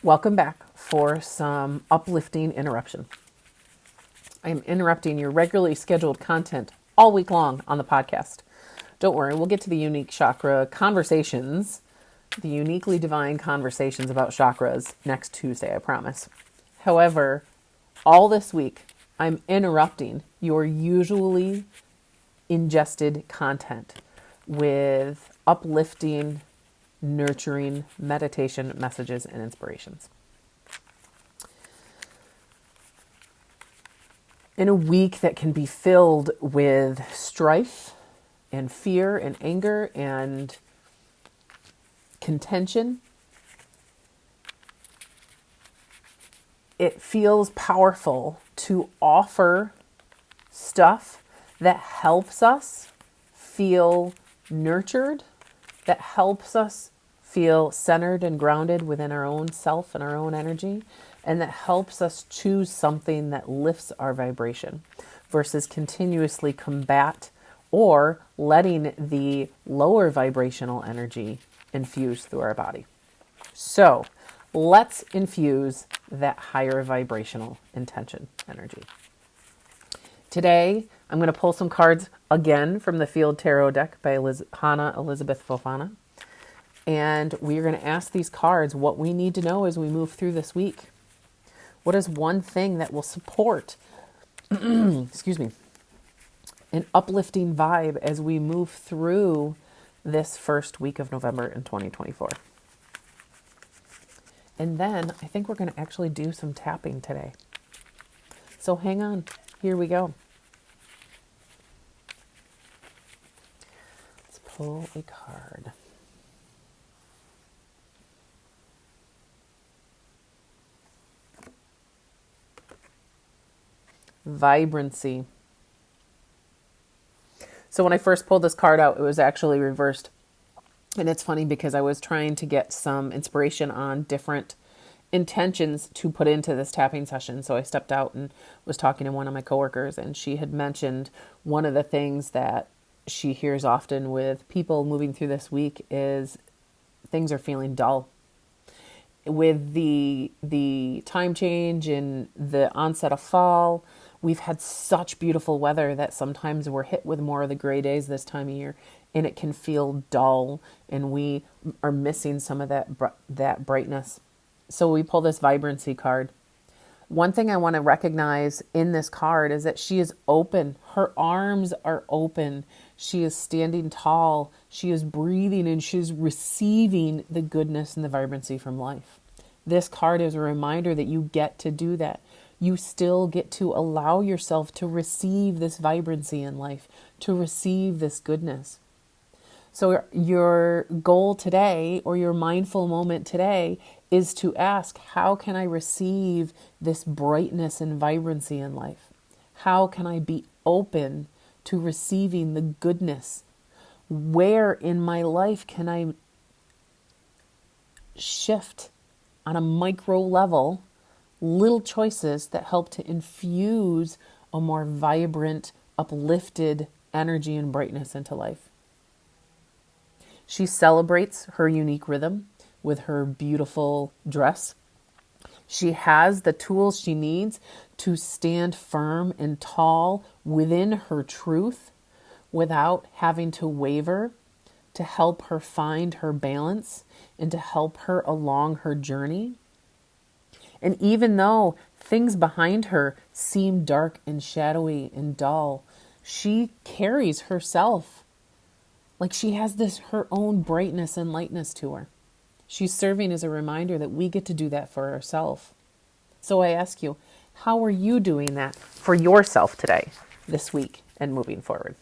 Welcome back for some uplifting interruption. I am interrupting your regularly scheduled content all week long on the podcast. Don't worry, we'll get to the unique chakra conversations, the uniquely divine conversations about chakras next Tuesday, I promise. However, all this week, I'm interrupting your usually ingested content with uplifting, nurturing meditation messages and inspirations. In a week that can be filled with strife and fear and anger and contention, it feels powerful to offer stuff that helps us feel nurtured, that helps us feel centered and grounded within our own self and our own energy, and that helps us choose something that lifts our vibration versus continuously combat or letting the lower vibrational energy infuse through our body. So let's infuse that higher vibrational intention energy. Today, I'm going to pull some cards again from the Field Tarot deck by Hannah Elizabeth Fofana. And we're going to ask these cards what we need to know as we move through this week. What is one thing that will support, excuse me, an uplifting vibe as we move through this first week of November in 2024? And then I think we're going to actually do some tapping today. So hang on. Here we go. Let's pull a card. Vibrancy. So when I first pulled this card out, it was actually reversed. And it's funny because I was trying to get some inspiration on different intentions to put into this tapping session. So I stepped out and was talking to one of my coworkers, and she had mentioned one of the things that she hears often with people moving through this week is things are feeling dull. With the time change and the onset of fall, we've had such beautiful weather that sometimes we're hit with more of the gray days this time of year, and it can feel dull, and we are missing some of that brightness. So we pull this vibrancy card. One thing I want to recognize in this card is that she is open. Her arms are open. She is standing tall. She is breathing, and she's receiving the goodness and the vibrancy from life. This card is a reminder that you get to do that. You still get to allow yourself to receive this vibrancy in life, to receive this goodness. So your goal today, or your mindful moment today, is to ask, how can I receive this brightness and vibrancy in life? How can I be open to receiving the goodness? Where in my life can I shift on a micro level little choices that help to infuse a more vibrant, uplifted energy and brightness into life? She celebrates her unique rhythm with her beautiful dress. She has the tools she needs to stand firm and tall within her truth without having to waver, to help her find her balance and to help her along her journey. And even though things behind her seem dark and shadowy and dull, she carries herself like she has her own brightness and lightness to her. She's serving as a reminder that we get to do that for ourselves. So I ask you, how are you doing that for yourself today, this week, and moving forward?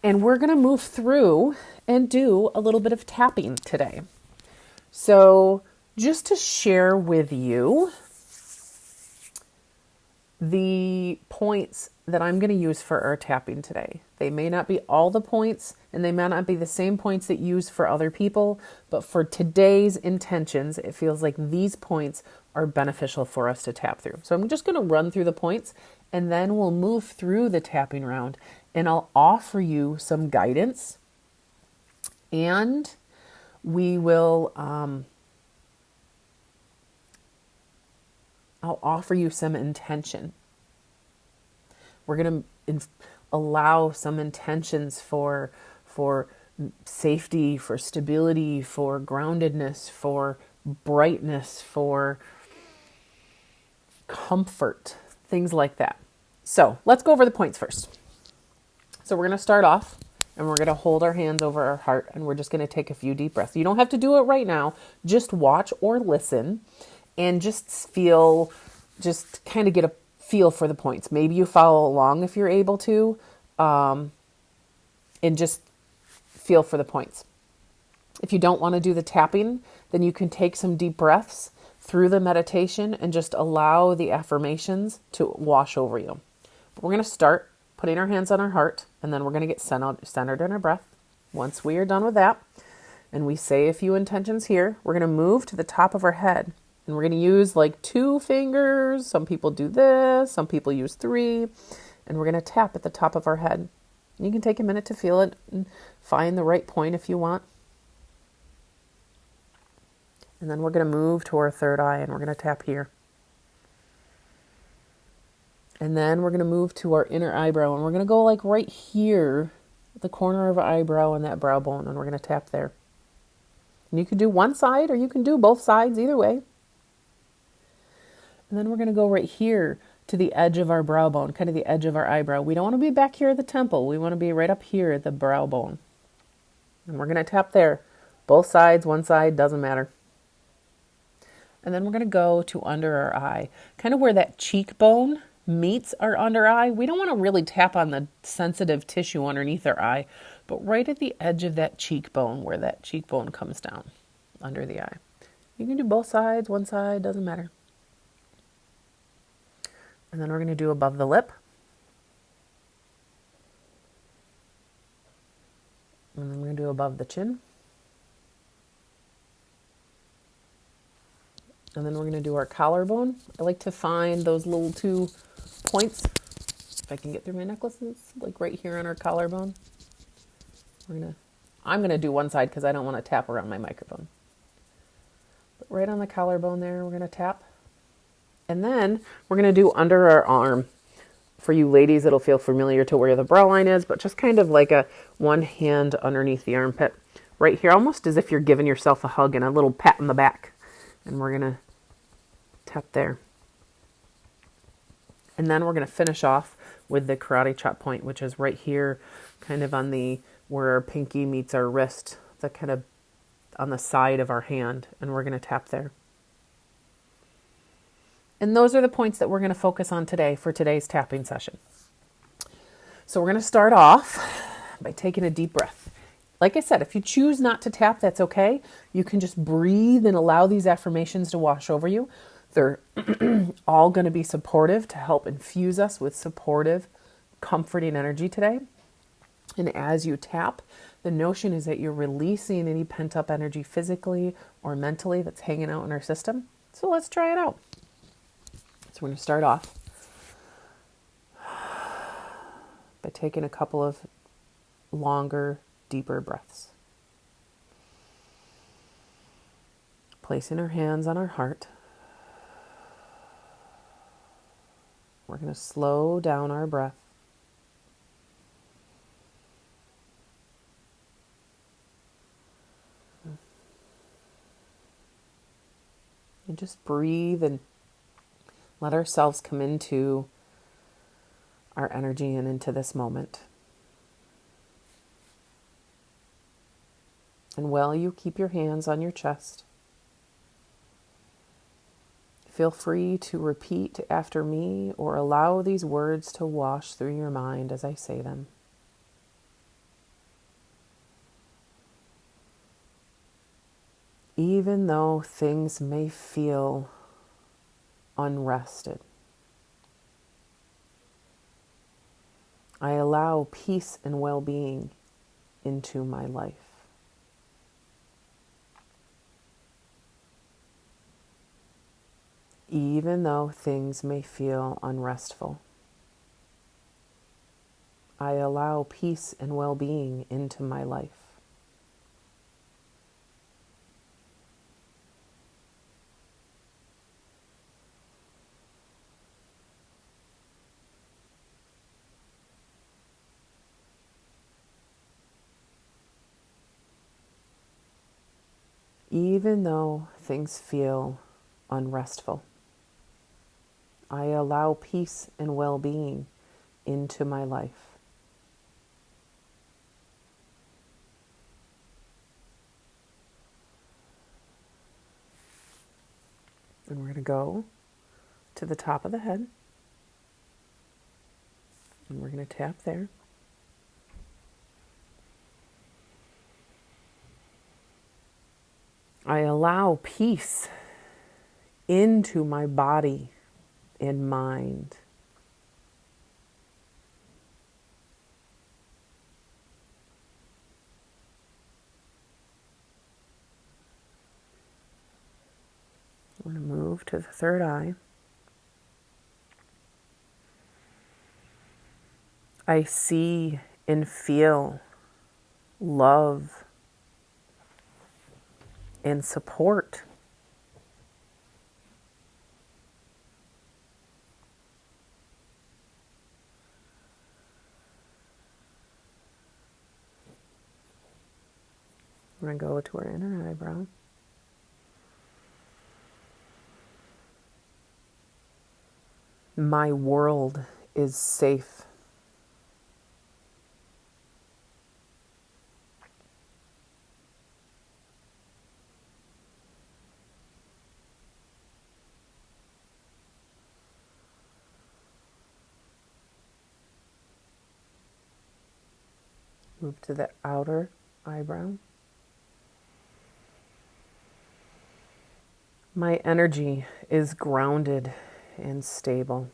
And we're going to move through and do a little bit of tapping today. So just to share with you the points that I'm going to use for our tapping today. They may not be all the points, and they may not be the same points that you use for other people, but for today's intentions, it feels like these points are beneficial for us to tap through. So I'm just going to run through the points, and then we'll move through the tapping round, and I'll offer you some guidance, and we will I'll offer you some intention. We're going to allow some intentions for safety, for stability, for groundedness, for brightness, for comfort, things like that. So let's go over the points first. So we're going to start off and we're going to hold our hands over our heart and we're just going to take a few deep breaths. You don't have to do it right now. Just watch or listen and just feel, just kind of get a feel for the points. Maybe you follow along if you're able to, and just feel for the points. If you don't want to do the tapping, then you can take some deep breaths through the meditation and just allow the affirmations to wash over you. But we're going to start putting our hands on our heart, and then we're going to get centered in our breath. Once we are done with that, and we say a few intentions here, we're going to move to the top of our head, and we're going to use like 2 fingers. Some people do this, some people use 3, and we're going to tap at the top of our head. You can take a minute to feel it and find the right point if you want. And then we're going to move to our third eye, and we're going to tap here. And then we're going to move to our inner eyebrow, and we're going to go like right here, the corner of our eyebrow and that brow bone, and we're going to tap there. And you can do one side or you can do both sides, either way. And then we're going to go right here to the edge of our brow bone, kind of the edge of our eyebrow. We don't want to be back here at the temple. We want to be right up here at the brow bone. And we're going to tap there. Both sides, one side, doesn't matter. And then we're going to go to under our eye, kind of where that cheekbone meets our under eye. We don't want to really tap on the sensitive tissue underneath our eye, but right at the edge of that cheekbone, where that cheekbone comes down under the eye. You can do both sides, one side, doesn't matter. And then we're going to do above the lip. And then we're going to do above the chin. And then we're going to do our collarbone. I like to find those little 2 points, if I can get through my necklaces, like right here on our collarbone. I'm going to do one side because I don't want to tap around my microphone. But right on the collarbone there, we're going to tap. And then we're going to do under our arm. For you ladies, it'll feel familiar to where the brow line is, but just kind of like a one hand underneath the armpit. Right here, almost as if you're giving yourself a hug and a little pat on the back. And we're going to tap there. And then we're going to finish off with the karate chop point, which is right here, kind of on the, where our pinky meets our wrist, the kind of on the side of our hand. And we're going to tap there. And those are the points that we're going to focus on today for today's tapping session. So we're going to start off by taking a deep breath. Like I said, if you choose not to tap, that's okay. You can just breathe and allow these affirmations to wash over you. They're all going to be supportive to help infuse us with supportive, comforting energy today. And as you tap, the notion is that you're releasing any pent-up energy physically or mentally that's hanging out in our system. So let's try it out. So we're going to start off by taking a couple of longer, deeper breaths. Placing our hands on our heart. We're going to slow down our breath. And just breathe and let ourselves come into our energy and into this moment. And while you keep your hands on your chest, feel free to repeat after me or allow these words to wash through your mind as I say them. Even though things may feel unrested, I allow peace and well-being into my life. Even though things may feel unrestful, I allow peace and well-being into my life. Even though things feel unrestful, I allow peace and well-being into my life. And we're going to go to the top of the head. And we're going to tap there. I allow peace into my body and mind. We're going to move to the third eye. I see and feel love and support. We're going to go to our inner eyebrow. My world is safe. Move to the outer eyebrow. My energy is grounded and stable.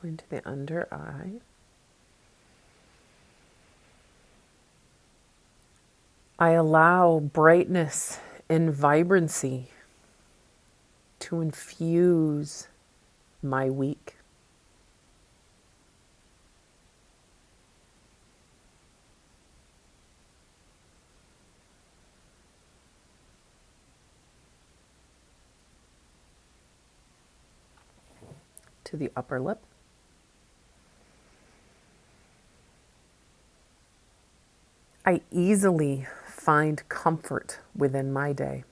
Going to the under eye. I allow brightness and vibrancy to infuse my week. To the upper lip. I easily find comfort within my day.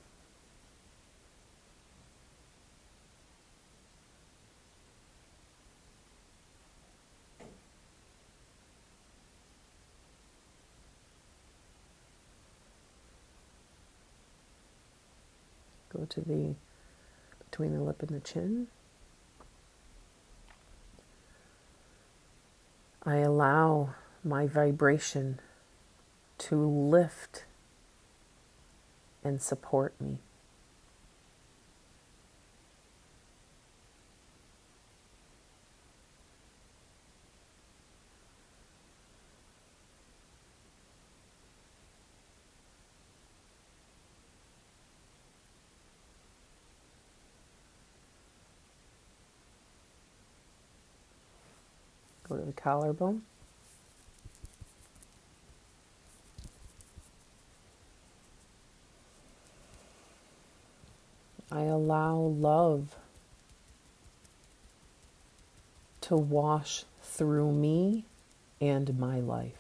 Go to the between the lip and the chin. I allow my vibration to lift and support me. Go to the collarbone. I allow love to wash through me and my life.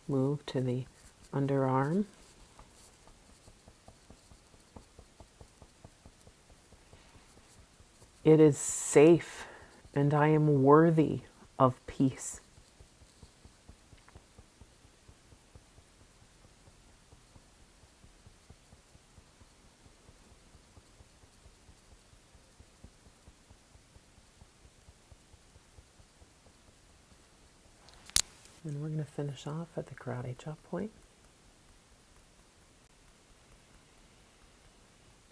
Move to the underarm. It is safe and I am worthy of peace. And we're going to finish off at the karate chop point.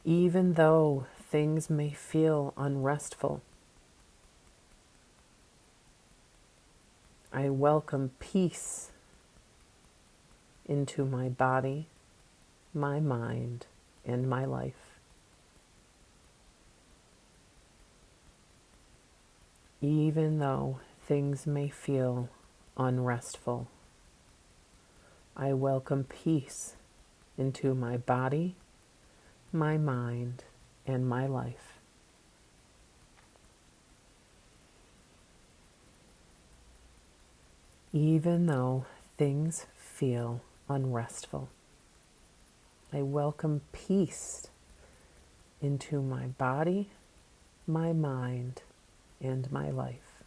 Even though things may feel unrestful, I welcome peace into my body, my mind, and my life. Even though things may feel unrestful, I welcome peace into my body, my mind, and my life. Even though things feel unrestful, I welcome peace into my body, my mind, and my life.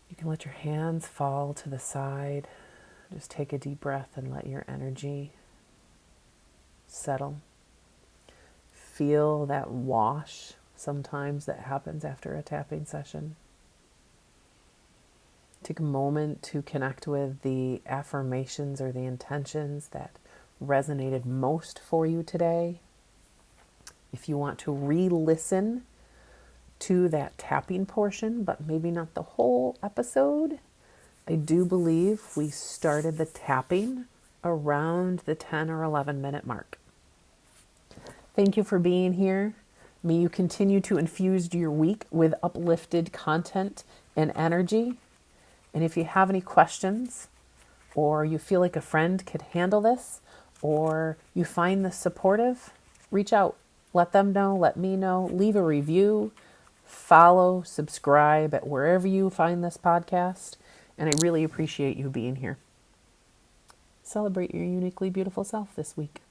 You can let your hands fall to the side. Just take a deep breath and let your energy settle. Feel that wash sometimes that happens after a tapping session. Take a moment to connect with the affirmations or the intentions that resonated most for you today. If you want to re-listen to that tapping portion, but maybe not the whole episode, I do believe we started the tapping around the 10 or 11 minute mark. Thank you for being here. May you continue to infuse your week with uplifted content and energy. And if you have any questions, or you feel like a friend could handle this, or you find this supportive, reach out. Let them know, let me know, leave a review, follow, subscribe at wherever you find this podcast. And I really appreciate you being here. Celebrate your uniquely beautiful self this week.